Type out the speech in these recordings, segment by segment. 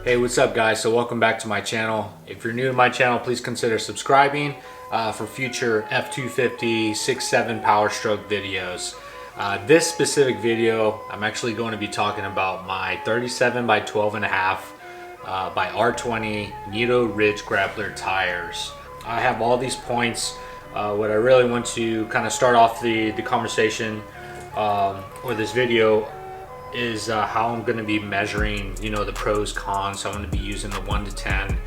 Hey, what's up guys? So welcome back to my channel. If you're new to my channel, please consider subscribing for future F250 6.7 power stroke videos. This specific video, I'm actually going to be talking about my 37 by 12.5 by R20 Nitto Ridge Grappler tires. I have all these points. What I really want to kind of start off the conversation or this video is how I'm going to be measuring, the pros, cons. So I'm going to be using the 1 to 10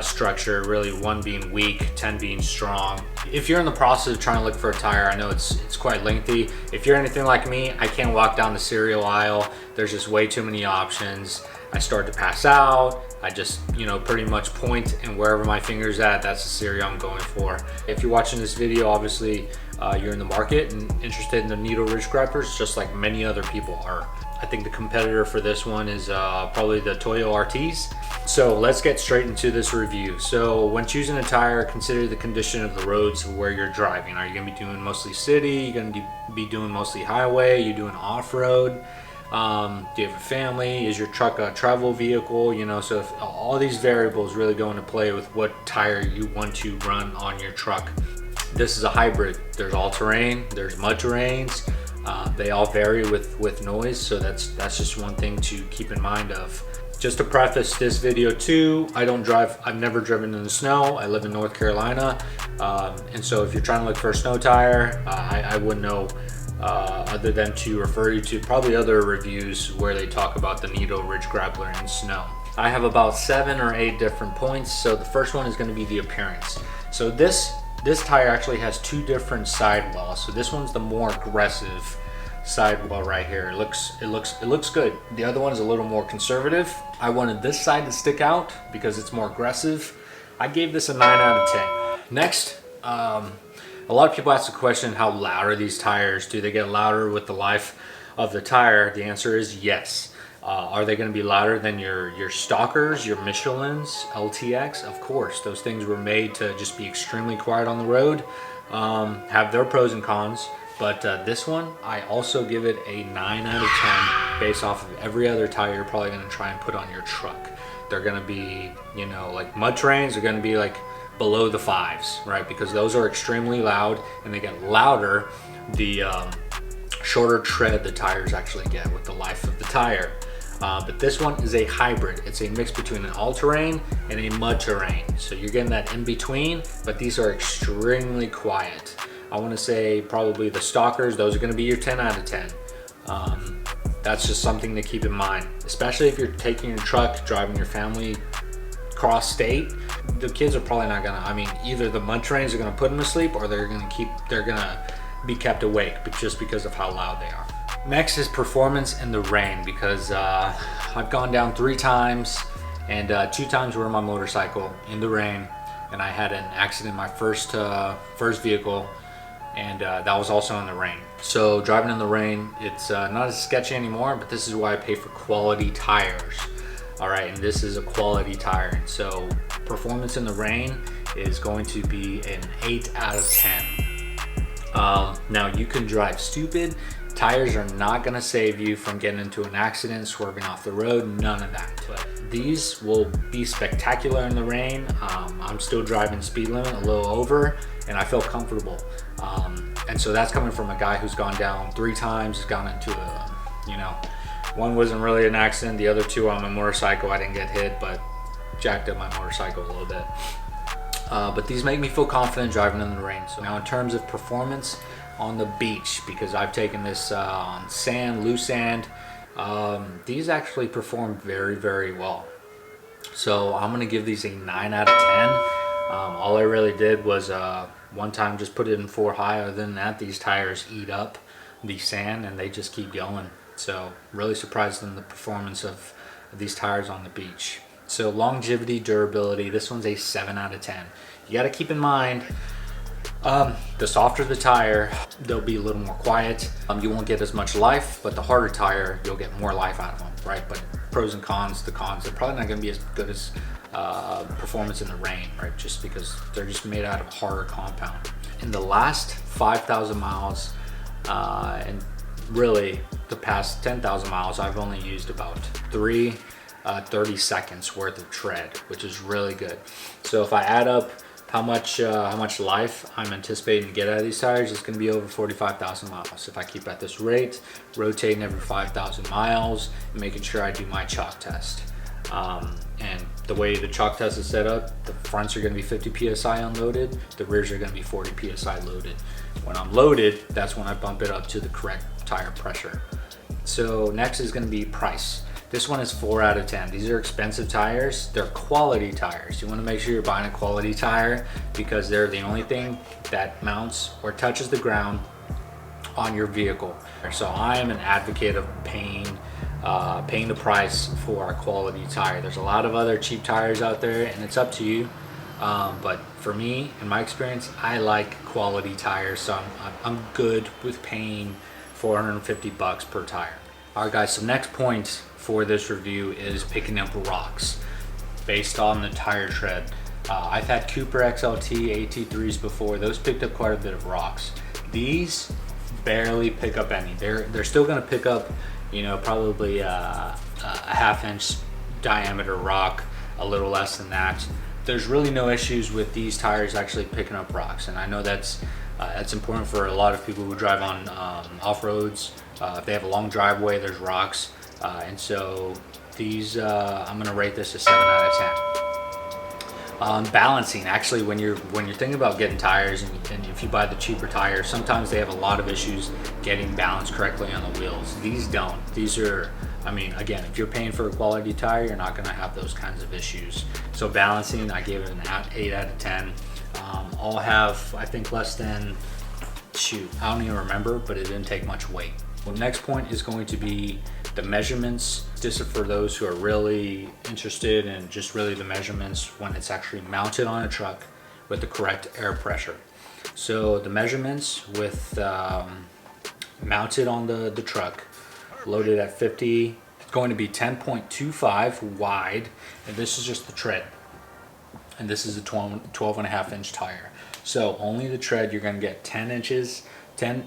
structure, really 1 being weak, 10 being strong. If you're in the process of trying to look for a tire, I know it's quite lengthy. If you're anything like me, I can't walk down the cereal aisle. There's just way too many options. I start to pass out. I just, pretty much point, and wherever my finger's at, that's the cereal I'm going for. If you're watching this video, obviously you're in the market and interested in the Nitto Ridge Grapplers, just like many other people are. I think the competitor for this one is probably the Toyo RTs. So let's get straight into this review. So when choosing a tire, consider the condition of the roads where you're driving. Are you gonna be doing mostly city? You're gonna be doing mostly highway? You doing off-road? Do you have a family? Is your truck a travel vehicle? So if all these variables really go into play with what tire you want to run on your truck. This is a hybrid. There's all-terrain, there's mud terrains. They all vary with noise, so that's just one thing to keep in mind of. Just to preface this video too, I've never driven in the snow. I live in North Carolina, and so if you're trying to look for a snow tire, I wouldn't know other than to refer you to probably other reviews where they talk about the Nitto Ridge Grappler in snow. I have about 7 or 8 different points. So the first one is going to be the appearance. So this tire actually has 2 different sidewalls. So this one's the more aggressive sidewall right here. It looks good. The other one is a little more conservative. I wanted this side to stick out because it's more aggressive. I gave this a 9 out of 10. Next, a lot of people ask the question, how loud are these tires? Do they get louder with the life of the tire? The answer is yes. Are they going to be louder than your Stalkers, your Michelins, LTX? Of course, those things were made to just be extremely quiet on the road, have their pros and cons. But this one, I also give it a 9 out of 10 based off of every other tire you're probably going to try and put on your truck. They're going to be, like mud terrains are going to be like below the 5s, right? Because those are extremely loud, and they get louder the shorter tread the tires actually get with the life of the tire. But this one is a hybrid. It's a mix between an all-terrain and a mud terrain. So you're getting that in between, but these are extremely quiet. I want to say probably the Stalkers, those are going to be your 10 out of 10. That's just something to keep in mind, especially if you're taking your truck, driving your family cross state. The kids are probably not gonna, either the mud terrains are gonna put them to sleep, or they're gonna be kept awake just because of how loud they are. Next is performance in the rain, because I've gone down 3 times, and 2 times were on my motorcycle in the rain, and I had an accident in my first vehicle, and that was also in the rain. So driving in the rain, it's not as sketchy anymore, but this is why I pay for quality tires. All right, and this is a quality tire. So performance in the rain is going to be an 8 out of 10. Now you can drive stupid. Tires are not gonna save you from getting into an accident, swerving off the road, none of that. But these will be spectacular in the rain. I'm still driving speed limit a little over, and I feel comfortable. And so that's coming from a guy who's gone down 3 times, gone into a, one wasn't really an accident, the other 2 on my motorcycle, I didn't get hit, but jacked up my motorcycle a little bit. But these make me feel confident driving in the rain. So now in terms of performance on the beach, because I've taken this on sand, loose sand, these actually perform very, very well. So I'm gonna give these a 9 out of 10. All I really did was one time just put it in 4 high. Other than that, these tires eat up the sand and they just keep going. So really surprised in the performance of these tires on the beach. So longevity, durability, this one's a 7 out of 10. You got to keep in mind, the softer the tire, they'll be a little more quiet. You won't get as much life, but the harder tire, you'll get more life out of them, right? But pros and cons, they're probably not going to be as good as performance in the rain, right? Just because they're just made out of harder compound. In the last 5,000 miles, and really the past 10,000 miles, I've only used about 3 30 seconds worth of tread, which is really good. So if I add up how much life I'm anticipating to get out of these tires, it's going to be over 45,000 miles if I keep at this rate, rotating every 5,000 miles, and making sure I do my chalk test. And the way the chalk test is set up, the fronts are going to be 50 psi unloaded, the rears are going to be 40 psi loaded. When I'm loaded, that's when I bump it up to the correct tire pressure. So next is going to be price. This one is 4 out of 10. These are expensive tires. They're quality tires. You want to make sure you're buying a quality tire because they're the only thing that mounts or touches the ground on your vehicle. So I am an advocate of paying the price for a quality tire. There's a lot of other cheap tires out there, and it's up to you. But for me, in my experience, I like quality tires, so I'm good with paying $450 per tire. All right, guys. So next point for this review is picking up rocks based on the tire tread. I've had Cooper XLT AT3s before. Those picked up quite a bit of rocks. These barely pick up any. They're still going to pick up, you know, probably a half-inch diameter rock, a little less than that. There's really no issues with these tires actually picking up rocks, and I know that's important for a lot of people who drive on off-roads. If they have a long driveway, there's rocks, and so these I'm gonna rate this a 7 out of 10. Balancing, actually, when you're thinking about getting tires, and if you buy the cheaper tires, sometimes they have a lot of issues getting balanced correctly on the wheels. These don't. These are, I mean, again, if you're paying for a quality tire, you're not gonna have those kinds of issues. So balancing, I gave it an 8 out of 10. All have, I think, less than, I don't even remember, but it didn't take much weight. Well, next point is going to be the measurements. This is for those who are really interested in just really the measurements when it's actually mounted on a truck with the correct air pressure. So the measurements with mounted on the truck, loaded at 50, it's going to be 10.25 wide, and this is just the tread. And this is a 12.5-inch tire. So only the tread, you're gonna get 10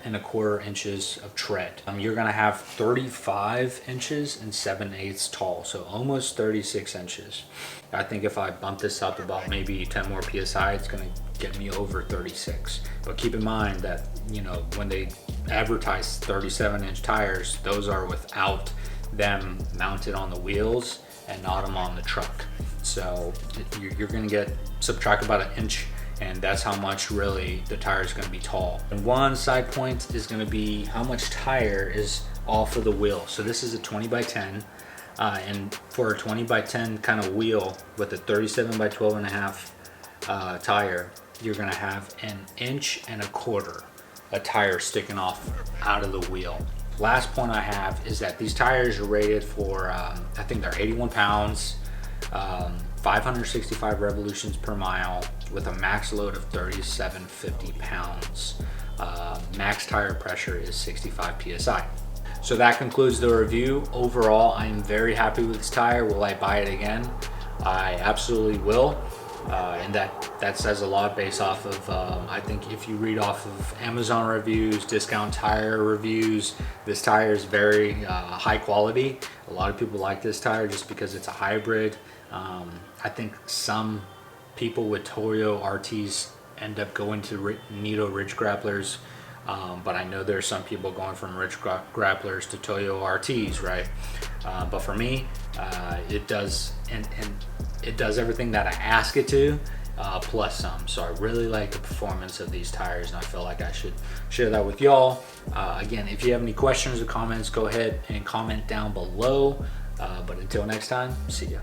and a quarter inches of tread. You're gonna have 35 inches and 7/8 tall, so almost 36 inches. I think if I bump this up about maybe 10 more PSI, it's gonna get me over 36. But keep in mind that, you know, when they advertise 37-inch tires, those are without them mounted on the wheels and not them on the truck. So you're gonna subtract about an inch, and that's how much really the tire is going to be tall. And one side point is going to be how much tire is off of the wheel. So this is a 20 by 10, and for a 20 by 10 kind of wheel with a 37 by 12.5 tire, you're going to have 1.25 inches a tire sticking off out of the wheel. Last point I have is that these tires are rated for, I think they're 81 pounds, 565 revolutions per mile with a max load of 3750 pounds. Max tire pressure is 65 psi. So that concludes the review. Overall, I am very happy with this tire. Will I buy it again? I absolutely will. And that says a lot based off of, I think if you read off of Amazon reviews, discount tire reviews, this tire is very high quality. A lot of people like this tire just because it's a hybrid. I think some people with Toyo RTs end up going to Nitto Ridge Grapplers, but I know there's some people going from Ridge Grapplers to Toyo RTs, right? But for me, it does, and it does everything that I ask it to, plus some. So I really like the performance of these tires, and I feel like I should share that with y'all. Again, if you have any questions or comments, go ahead and comment down below. But until next time, see ya.